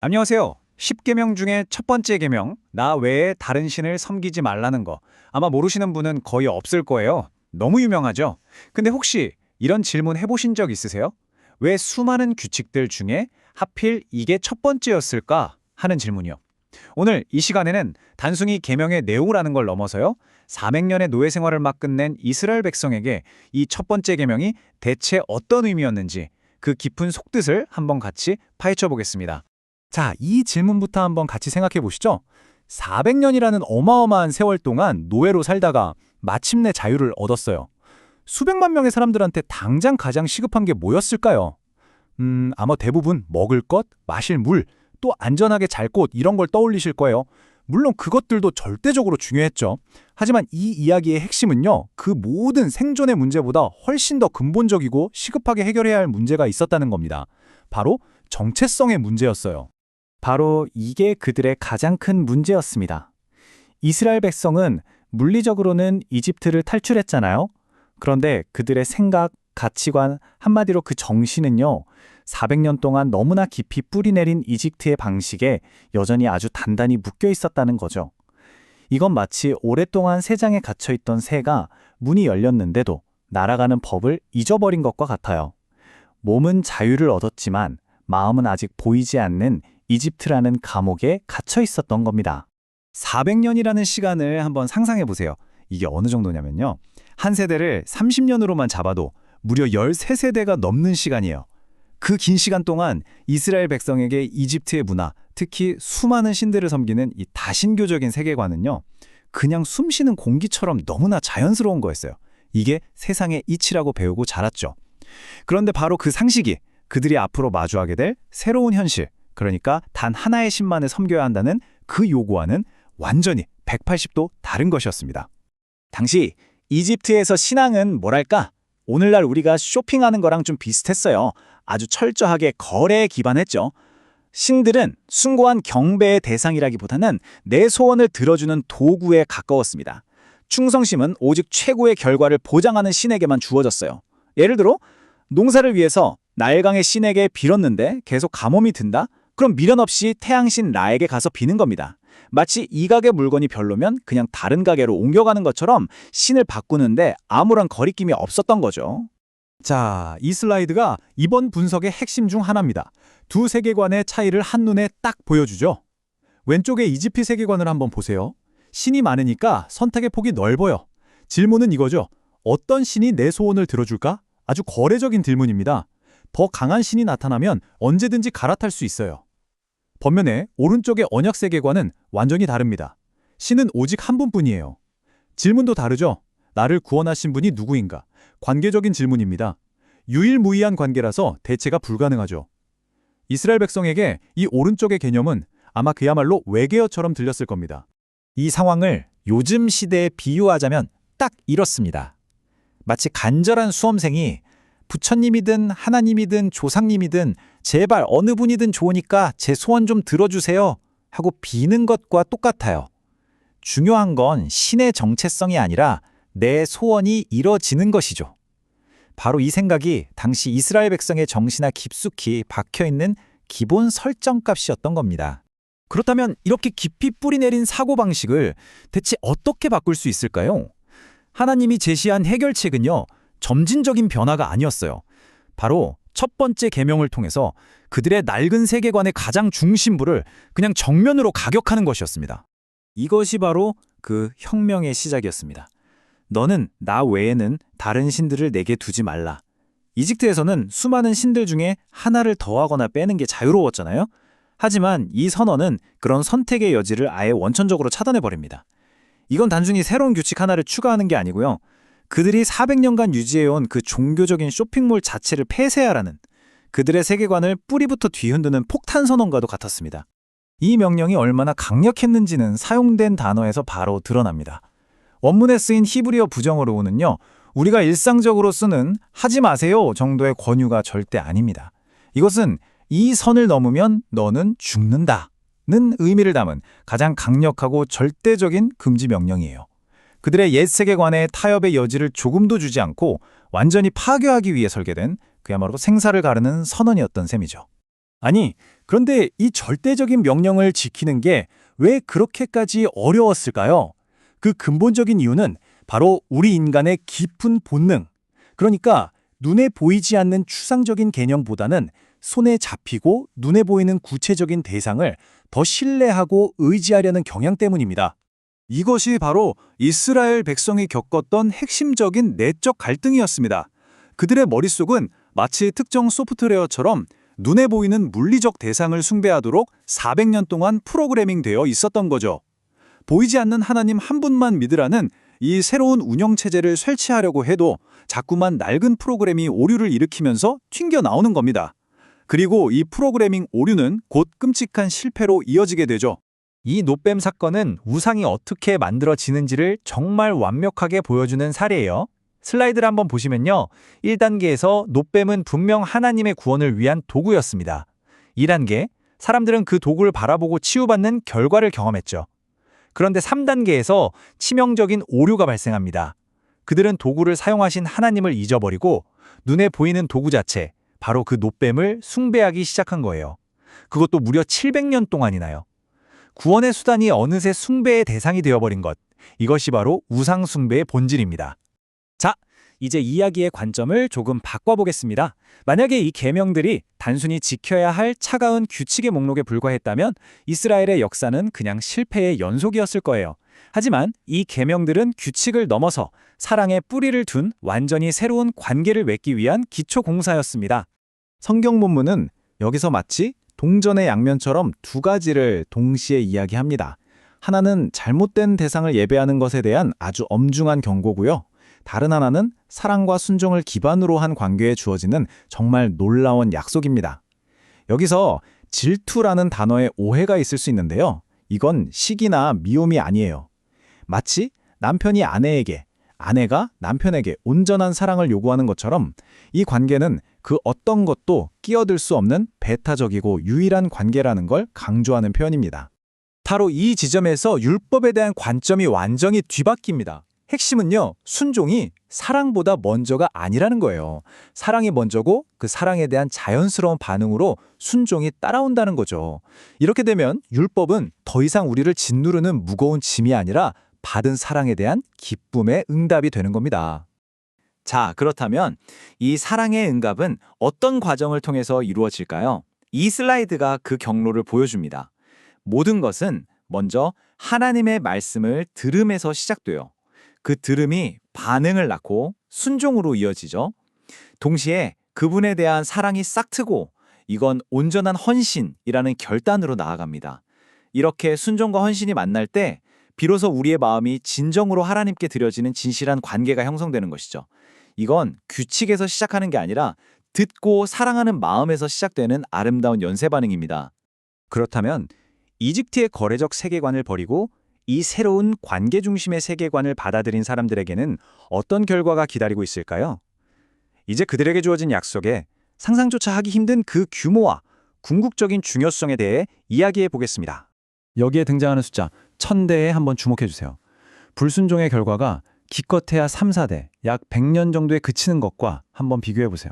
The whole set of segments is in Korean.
안녕하세요. 10계명 중에 첫 번째 계명, 나 외에 다른 신을 섬기지 말라는 거. 아마 모르시는 분은 거의 없을 거예요. 너무 유명하죠? 근데 혹시 이런 질문 해보신 적 있으세요? 왜 수많은 규칙들 중에 하필 이게 첫 번째였을까? 하는 질문이요. 오늘 이 시간에는 단순히 계명의 내용을 아는 걸 넘어서요. 400년의 노예 생활을 막 끝낸 이스라엘 백성에게 이 첫 번째 계명이 대체 어떤 의미였는지 그 깊은 속뜻을 한번 같이 파헤쳐 보겠습니다. 자, 이 질문부터 한번 같이 생각해 보시죠. 400년이라는 어마어마한 세월 동안 노예로 살다가 마침내 자유를 얻었어요. 수백만 명의 사람들한테 당장 가장 시급한 게 뭐였을까요? 아마 대부분 먹을 것, 마실 물, 또 안전하게 잘 곳 이런 걸 떠올리실 거예요. 물론 그것들도 절대적으로 중요했죠. 하지만 이 이야기의 핵심은요, 그 모든 생존의 문제보다 훨씬 더 근본적이고 시급하게 해결해야 할 문제가 있었다는 겁니다. 바로 정체성의 문제였어요. 바로 이게 그들의 가장 큰 문제였습니다. 이스라엘 백성은 물리적으로는 이집트를 탈출했잖아요. 그런데 그들의 생각, 가치관, 한마디로 그 정신은요, 400년 동안 너무나 깊이 뿌리내린 이집트의 방식에 여전히 아주 단단히 묶여 있었다는 거죠. 이건 마치 오랫동안 새장에 갇혀있던 새가 문이 열렸는데도 날아가는 법을 잊어버린 것과 같아요. 몸은 자유를 얻었지만 마음은 아직 보이지 않는 이집트라는 감옥에 갇혀 있었던 겁니다. 400년이라는 시간을 한번 상상해 보세요. 이게 어느 정도냐면요. 한 세대를 30년으로만 잡아도 무려 13세대가 넘는 시간이에요. 그 긴 시간 동안 이스라엘 백성에게 이집트의 문화, 특히 수많은 신들을 섬기는 이 다신교적인 세계관은요, 그냥 숨쉬는 공기처럼 너무나 자연스러운 거였어요. 이게 세상의 이치라고 배우고 자랐죠. 그런데 바로 그 상식이 그들이 앞으로 마주하게 될 새로운 현실, 그러니까 단 하나의 신만을 섬겨야 한다는 그 요구와는 완전히 180도 다른 것이었습니다. 당시 이집트에서 신앙은 뭐랄까? 오늘날 우리가 쇼핑하는 거랑 좀 비슷했어요. 아주 철저하게 거래에 기반했죠. 신들은 숭고한 경배의 대상이라기보다는 내 소원을 들어주는 도구에 가까웠습니다. 충성심은 오직 최고의 결과를 보장하는 신에게만 주어졌어요. 예를 들어 농사를 위해서 나일강의 신에게 빌었는데 계속 가뭄이 든다? 그럼 미련 없이 태양신 라에게 가서 비는 겁니다. 마치 이 가게 물건이 별로면 그냥 다른 가게로 옮겨가는 것처럼 신을 바꾸는데 아무런 거리낌이 없었던 거죠. 자, 이 슬라이드가 이번 분석의 핵심 중 하나입니다. 두 세계관의 차이를 한눈에 딱 보여주죠. 왼쪽의 이집트 세계관을 한번 보세요. 신이 많으니까 선택의 폭이 넓어요. 질문은 이거죠. 어떤 신이 내 소원을 들어줄까? 아주 거래적인 질문입니다. 더 강한 신이 나타나면 언제든지 갈아탈 수 있어요. 반면에 오른쪽의 언약 세계관은 완전히 다릅니다. 신은 오직 한 분뿐이에요. 질문도 다르죠. 나를 구원하신 분이 누구인가? 관계적인 질문입니다. 유일무이한 관계라서 대체가 불가능하죠. 이스라엘 백성에게 이 오른쪽의 개념은 아마 그야말로 외계어처럼 들렸을 겁니다. 이 상황을 요즘 시대에 비유하자면 딱 이렇습니다. 마치 간절한 수험생이 부처님이든 하나님이든 조상님이든 제발 어느 분이든 좋으니까 제 소원 좀 들어주세요 하고 비는 것과 똑같아요. 중요한 건 신의 정체성이 아니라 내 소원이 이뤄지는 것이죠. 바로 이 생각이 당시 이스라엘 백성의 정신에 깊숙이 박혀있는 기본 설정값이었던 겁니다. 그렇다면 이렇게 깊이 뿌리내린 사고방식을 대체 어떻게 바꿀 수 있을까요? 하나님이 제시한 해결책은요, 점진적인 변화가 아니었어요. 바로 첫 번째 계명을 통해서 그들의 낡은 세계관의 가장 중심부를 그냥 정면으로 가격하는 것이었습니다. 이것이 바로 그 혁명의 시작이었습니다. 너는 나 외에는 다른 신들을 내게 두지 말라. 이집트에서는 수많은 신들 중에 하나를 더하거나 빼는 게 자유로웠잖아요. 하지만 이 선언은 그런 선택의 여지를 아예 원천적으로 차단해버립니다. 이건 단순히 새로운 규칙 하나를 추가하는 게 아니고요. 그들이 400년간 유지해온 그 종교적인 쇼핑몰 자체를 폐쇄하라는 그들의 세계관을 뿌리부터 뒤흔드는 폭탄 선언과도 같았습니다. 이 명령이 얼마나 강력했는지는 사용된 단어에서 바로 드러납니다. 원문에 쓰인 히브리어 부정어로는요, 우리가 일상적으로 쓰는 하지 마세요 정도의 권유가 절대 아닙니다. 이것은 이 선을 넘으면 너는 죽는다는 의미를 담은 가장 강력하고 절대적인 금지 명령이에요. 그들의 옛 세계관에 타협의 여지를 조금도 주지 않고 완전히 파괴하기 위해 설계된 그야말로 생사를 가르는 선언이었던 셈이죠. 아니, 그런데 이 절대적인 명령을 지키는 게 왜 그렇게까지 어려웠을까요? 그 근본적인 이유는 바로 우리 인간의 깊은 본능. 그러니까 눈에 보이지 않는 추상적인 개념보다는 손에 잡히고 눈에 보이는 구체적인 대상을 더 신뢰하고 의지하려는 경향 때문입니다. 이것이 바로 이스라엘 백성이 겪었던 핵심적인 내적 갈등이었습니다. 그들의 머릿속은 마치 특정 소프트웨어처럼 눈에 보이는 물리적 대상을 숭배하도록 400년 동안 프로그래밍 되어 있었던 거죠. 보이지 않는 하나님 한 분만 믿으라는 이 새로운 운영체제를 설치하려고 해도 자꾸만 낡은 프로그램이 오류를 일으키면서 튕겨 나오는 겁니다. 그리고 이 프로그래밍 오류는 곧 끔찍한 실패로 이어지게 되죠. 이 노뱀 사건은 우상이 어떻게 만들어지는지를 정말 완벽하게 보여주는 사례예요. 슬라이드를 한번 보시면요. 1단계에서 노뱀은 분명 하나님의 구원을 위한 도구였습니다. 2단계, 사람들은 그 도구를 바라보고 치유받는 결과를 경험했죠. 그런데 3단계에서 치명적인 오류가 발생합니다. 그들은 도구를 사용하신 하나님을 잊어버리고 눈에 보이는 도구 자체, 바로 그 노뱀을 숭배하기 시작한 거예요. 그것도 무려 700년 동안이나요. 구원의 수단이 어느새 숭배의 대상이 되어버린 것. 이것이 바로 우상 숭배의 본질입니다. 자, 이제 이야기의 관점을 조금 바꿔보겠습니다. 만약에 이 계명들이 단순히 지켜야 할 차가운 규칙의 목록에 불과했다면 이스라엘의 역사는 그냥 실패의 연속이었을 거예요. 하지만 이 계명들은 규칙을 넘어서 사랑의 뿌리를 둔 완전히 새로운 관계를 맺기 위한 기초 공사였습니다. 성경 본문은 여기서 마치 동전의 양면처럼 두 가지를 동시에 이야기합니다. 하나는 잘못된 대상을 예배하는 것에 대한 아주 엄중한 경고고요. 다른 하나는 사랑과 순종을 기반으로 한 관계에 주어지는 정말 놀라운 약속입니다. 여기서 질투라는 단어에 오해가 있을 수 있는데요. 이건 시기나 미움이 아니에요. 마치 남편이 아내에게, 아내가 남편에게 온전한 사랑을 요구하는 것처럼 이 관계는 그 어떤 것도 끼어들 수 없는 배타적이고 유일한 관계라는 걸 강조하는 표현입니다. 바로 이 지점에서 율법에 대한 관점이 완전히 뒤바뀝니다. 핵심은요, 순종이 사랑보다 먼저가 아니라는 거예요. 사랑이 먼저고 그 사랑에 대한 자연스러운 반응으로 순종이 따라온다는 거죠. 이렇게 되면 율법은 더 이상 우리를 짓누르는 무거운 짐이 아니라 받은 사랑에 대한 기쁨의 응답이 되는 겁니다. 자, 그렇다면 이 사랑의 응답은 어떤 과정을 통해서 이루어질까요? 이 슬라이드가 그 경로를 보여줍니다. 모든 것은 먼저 하나님의 말씀을 들음에서 시작돼요. 그 들음이 반응을 낳고 순종으로 이어지죠. 동시에 그분에 대한 사랑이 싹트고 이건 온전한 헌신이라는 결단으로 나아갑니다. 이렇게 순종과 헌신이 만날 때 비로소 우리의 마음이 진정으로 하나님께 드려지는 진실한 관계가 형성되는 것이죠. 이건 규칙에서 시작하는 게 아니라 듣고 사랑하는 마음에서 시작되는 아름다운 연쇄 반응입니다. 그렇다면 이집트의 거래적 세계관을 버리고 이 새로운 관계 중심의 세계관을 받아들인 사람들에게는 어떤 결과가 기다리고 있을까요? 이제 그들에게 주어진 약속에 상상조차 하기 힘든 그 규모와 궁극적인 중요성에 대해 이야기해 보겠습니다. 여기에 등장하는 숫자 1000대에 한번 주목해 주세요. 불순종의 결과가 기껏해야 3, 4대, 약 100년 정도에 그치는 것과 한번 비교해 보세요.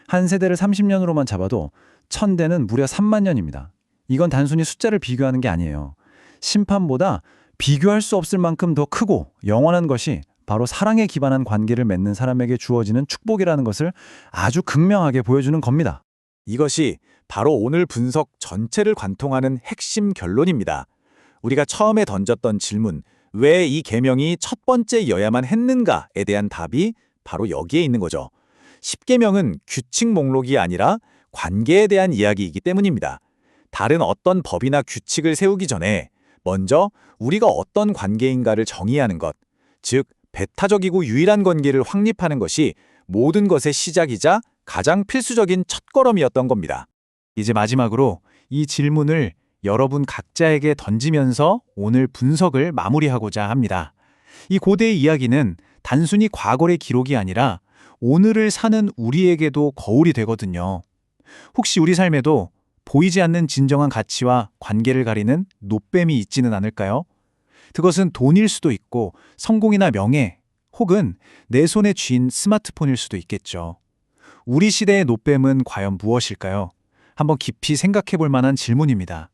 한 세대를 30년으로만 잡아도 1000대는 무려 3만 년입니다. 이건 단순히 숫자를 비교하는 게 아니에요. 심판보다 비교할 수 없을 만큼 더 크고 영원한 것이 바로 사랑에 기반한 관계를 맺는 사람에게 주어지는 축복이라는 것을 아주 극명하게 보여주는 겁니다. 이것이 바로 오늘 분석 전체를 관통하는 핵심 결론입니다. 우리가 처음에 던졌던 질문, 왜 이 계명이 첫 번째여야만 했는가에 대한 답이 바로 여기에 있는 거죠. 10계명은 규칙 목록이 아니라 관계에 대한 이야기이기 때문입니다. 다른 어떤 법이나 규칙을 세우기 전에 먼저 우리가 어떤 관계인가를 정의하는 것, 즉 배타적이고 유일한 관계를 확립하는 것이 모든 것의 시작이자 가장 필수적인 첫걸음이었던 겁니다. 이제 마지막으로 이 질문을 여러분 각자에게 던지면서 오늘 분석을 마무리하고자 합니다. 이 고대의 이야기는 단순히 과거의 기록이 아니라 오늘을 사는 우리에게도 거울이 되거든요. 혹시 우리 삶에도 보이지 않는 진정한 가치와 관계를 가리는 노뱀이 있지는 않을까요? 그것은 돈일 수도 있고 성공이나 명예, 혹은 내 손에 쥔 스마트폰일 수도 있겠죠. 우리 시대의 노뱀은 과연 무엇일까요? 한번 깊이 생각해 볼 만한 질문입니다.